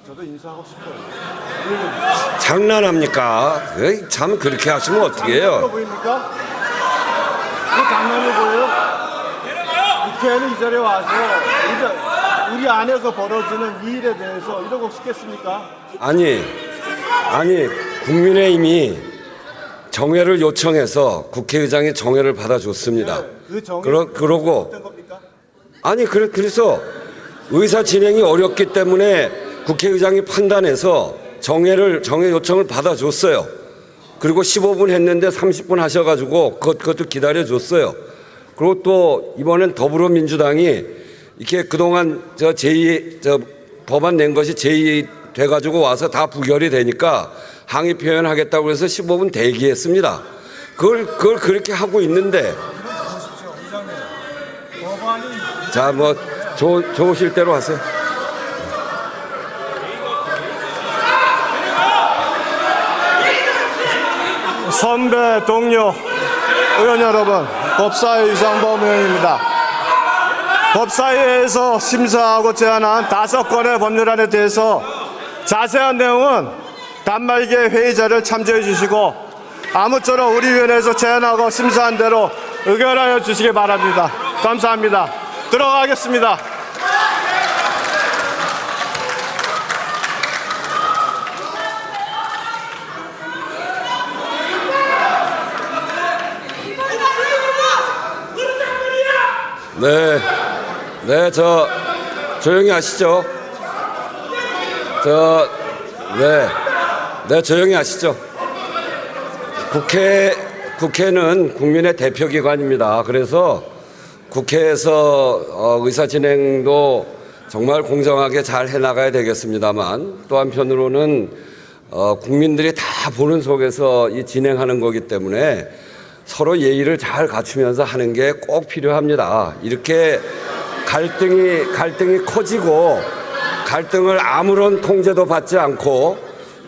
저도 인사하고 싶어요. 장난합니까? 에이, 참 그렇게 하시면 어떻게 해요? 보입니까? 그 장난이 보여요? 국회의원은 이 자리에 와서 우리 안에서 벌어지는 이 일에 대해서 이러고 싶겠습니까? 아니 국민의힘이 정회를 요청해서 국회의장이 정회를 받아줬습니다. 그 정의 그러고 어떤 겁니까? 아니 그래서 의사 진행이 어렵기 때문에 국회의장이 판단해서 정회 요청을 받아줬어요. 그리고 15분 했는데 30분 하셔가지고 그것도 기다려줬어요. 그리고 또 이번엔 더불어민주당이 이렇게 그동안 법안 낸 것이 제의 돼가지고 와서 다 부결이 되니까 항의 표현하겠다고 해서 15분 대기했습니다. 그걸 그렇게 하고 있는데 자, 뭐 좋으실 대로 하세요. 선배, 동료, 의원 여러분, 법사위 유상범 의원입니다. 법사위에서 심사하고 제안한 5건의 법률안에 대해서 자세한 내용은 단말기에 회의자를 참조해 주시고 아무쪼록 우리 위원회에서 제안하고 심사한 대로 의결하여 주시기 바랍니다. 감사합니다. 들어가겠습니다. 네, 조용히 하시죠. 조용히 하시죠. 국회는 국민의 대표기관입니다. 그래서 국회에서 의사 진행도 정말 공정하게 잘 해나가야 되겠습니다만 또 한편으로는 국민들이 다 보는 속에서 이 진행하는 거기 때문에 서로 예의를 잘 갖추면서 하는 게 꼭 필요합니다. 이렇게 갈등이 커지고 갈등을 아무런 통제도 받지 않고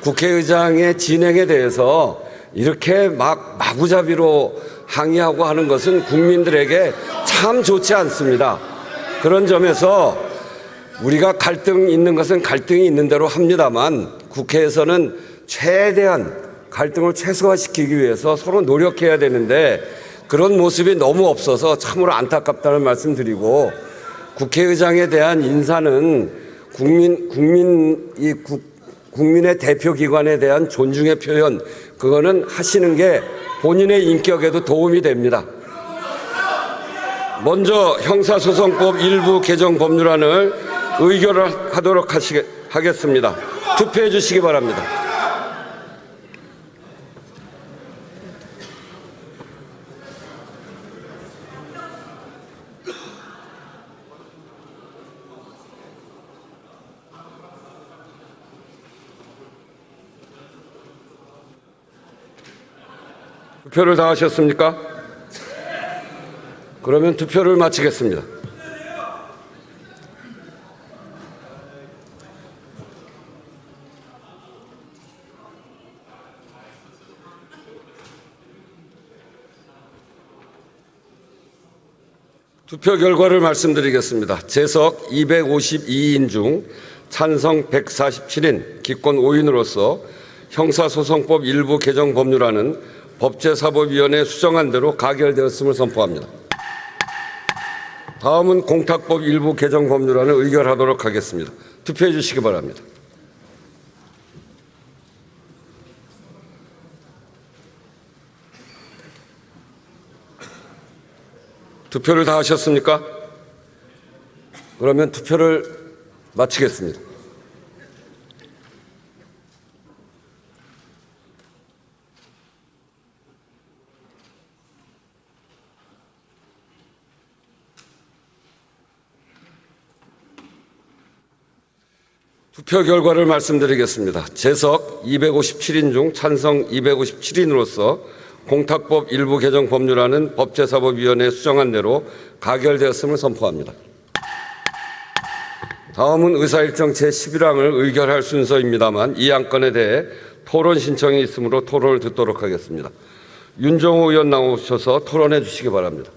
국회의장의 진행에 대해서 이렇게 마구잡이로 항의하고 하는 것은 국민들에게 참 좋지 않습니다. 그런 점에서 우리가 갈등 있는 것은 갈등이 있는 대로 합니다만 국회에서는 최대한 갈등을 최소화시키기 위해서 서로 노력해야 되는데 그런 모습이 너무 없어서 참으로 안타깝다는 말씀 드리고 국회의장에 대한 인사는 국민의 대표기관에 대한 존중의 표현 그거는 하시는 게 본인의 인격에도 도움이 됩니다. 먼저 형사소송법 일부 개정 법률안을 의결하도록 하겠습니다. 투표해 주시기 바랍니다. 투표를 다 하셨습니까? 그러면 투표를 마치겠습니다. 투표 결과를 말씀드리겠습니다. 재석 252인 중 찬성 147인, 기권 5인으로서 형사소송법 일부 개정 법률안은 법제사법위원회 수정안 대로 가결되었음을 선포합니다. 다음은 공탁법 일부 개정 법률안을 의결하도록 하겠습니다. 투표해 주시기 바랍니다. 투표를 다 하셨습니까? 그러면 투표를 마치겠습니다. 투표 결과를 말씀드리겠습니다. 재석 257인 중 찬성 257인으로서 공탁법 일부 개정 법률안은 법제사법위원회 수정안 대로 가결되었음을 선포합니다. 다음은 의사일정 제11항을 의결할 순서입니다만 이 안건에 대해 토론 신청이 있으므로 토론을 듣도록 하겠습니다. 윤정호 의원 나오셔서 토론해 주시기 바랍니다.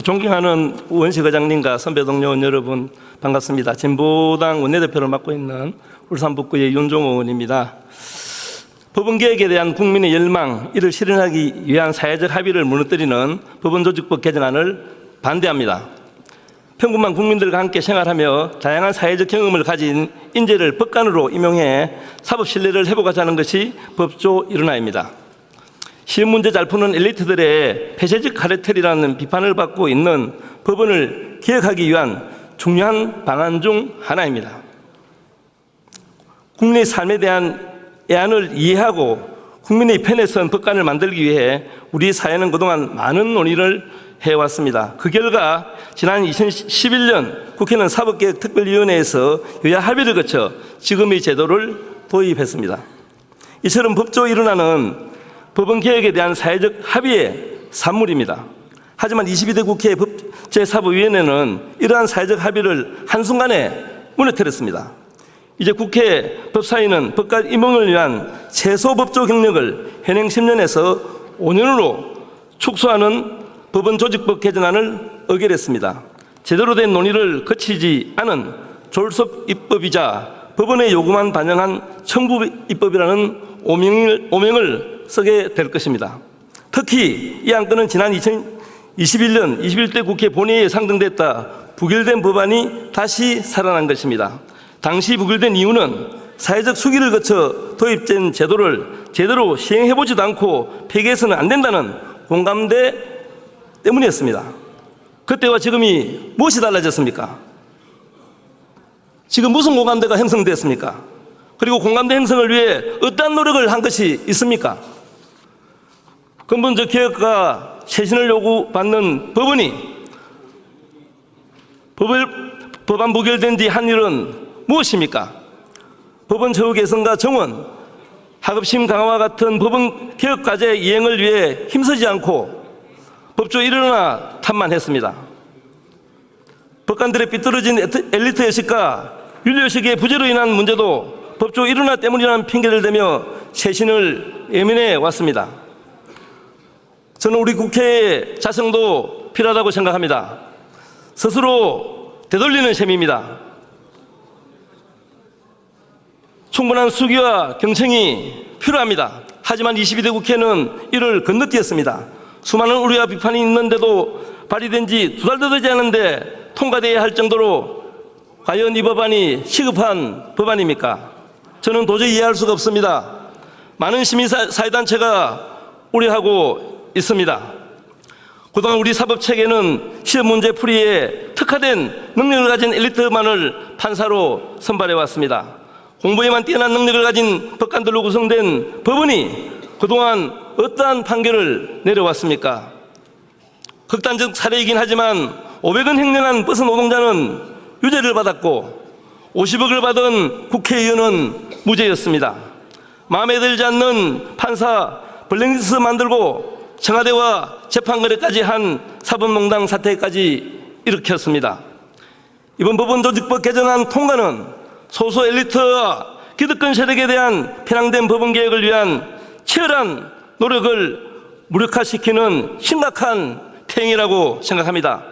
존경하는 우원식 의장님과 선배 동료 의원 여러분 반갑습니다. 진보당 원내대표를 맡고 있는 울산 북구의 윤종호 의원입니다. 법원개혁에 대한 국민의 열망, 이를 실현하기 위한 사회적 합의를 무너뜨리는 법원조직법 개정안을 반대합니다. 평범한 국민들과 함께 생활하며 다양한 사회적 경험을 가진 인재를 법관으로 임용해 사법 신뢰를 회복하자는 것이 법조 일원화입니다. 시험 문제 잘 푸는 엘리트들의 폐쇄적 카르텔이라는 비판을 받고 있는 법원을 개혁하기 위한 중요한 방안 중 하나입니다. 국민의 삶에 대한 애안을 이해하고 국민의 편에 선 법관을 만들기 위해 우리 사회는 그동안 많은 논의를 해왔습니다. 그 결과 지난 2011년 국회는 사법개혁특별위원회에서 여야 합의를 거쳐 지금의 제도를 도입했습니다. 이처럼 법조 일원화는 법원개혁에 대한 사회적 합의의 산물입니다. 하지만 22대 국회 법제사법위원회는 이러한 사회적 합의를 한순간에 무너뜨렸습니다. 이제 국회 법사위는 법관 임용을 위한 최소 법조 경력을 현행 10년에서 5년으로 축소하는 법원조직법 개정안을 의결했습니다. 제대로 된 논의를 거치지 않은 졸속 입법이자 법원의 요구만 반영한 청부 입법이라는 오명을 쓰게 될 것입니다. 특히 이 안건은 지난 2021년 21대 국회 본회의에 상정됐다 부결된 법안이 다시 살아난 것입니다. 당시 부결된 이유는 사회적 수기를 거쳐 도입된 제도를 제대로 시행해보지도 않고 폐기해서는 안 된다는 공감대 때문이었습니다. 그때와 지금이 무엇이 달라졌습니까? 지금 무슨 공감대가 형성됐습니까? 그리고 공감대 형성을 위해 어떠한 노력을 한 것이 있습니까? 근본적 개혁과 쇄신을 요구받는 법원이 법안 부결된 뒤 한 일은 무엇입니까? 법원 처우 개선과 정원, 하급심 강화와 같은 법원 개혁 과제 이행을 위해 힘쓰지 않고 법조 일원화 탓만 했습니다. 법관들의 삐뚤어진 엘리트 의식과 윤리의식의 부재로 인한 문제도 법조 일원화 때문이라는 핑계를 대며 쇄신을 예민해 왔습니다. 저는 우리 국회의 자성도 필요하다고 생각합니다. 스스로 되돌리는 셈입니다. 충분한 수기와 경청이 필요합니다. 하지만 22대 국회는 이를 건너뛰었습니다. 수많은 우려와 비판이 있는데도 발의된 지 2달도 되지 않은데 통과되어야 할 정도로 과연 이 법안이 시급한 법안입니까? 저는 도저히 이해할 수가 없습니다. 많은 시민사회단체가 우려하고 있습니다. 그동안 우리 사법체계는 시험 문제 풀이에 특화된 능력을 가진 엘리트만을 판사로 선발해왔습니다. 공부에만 뛰어난 능력을 가진 법관들로 구성된 법원이 그동안 어떠한 판결을 내려왔습니까? 극단적 사례이긴 하지만 500원 횡령한 버스 노동자는 유죄를 받았고 50억을 받은 국회의원은 무죄였습니다. 마음에 들지 않는 판사 블랙리스트 만들고 청와대와 재판거래까지 한 사법농단 사태까지 일으켰습니다. 이번 법원조직법 개정안 통과는 소수 엘리트와 기득권 세력에 대한 편향된 법원개혁을 위한 치열한 노력을 무력화시키는 심각한 태행이라고 생각합니다.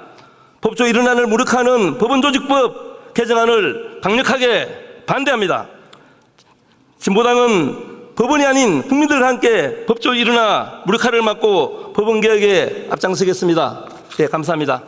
법조 일원화를 무력화하는 법원조직법 개정안을 강력하게 반대합니다. 진보당은 법원이 아닌 국민들과 함께 법조 일원화 무력화를 막고 법원개혁에 앞장서겠습니다. 네, 감사합니다.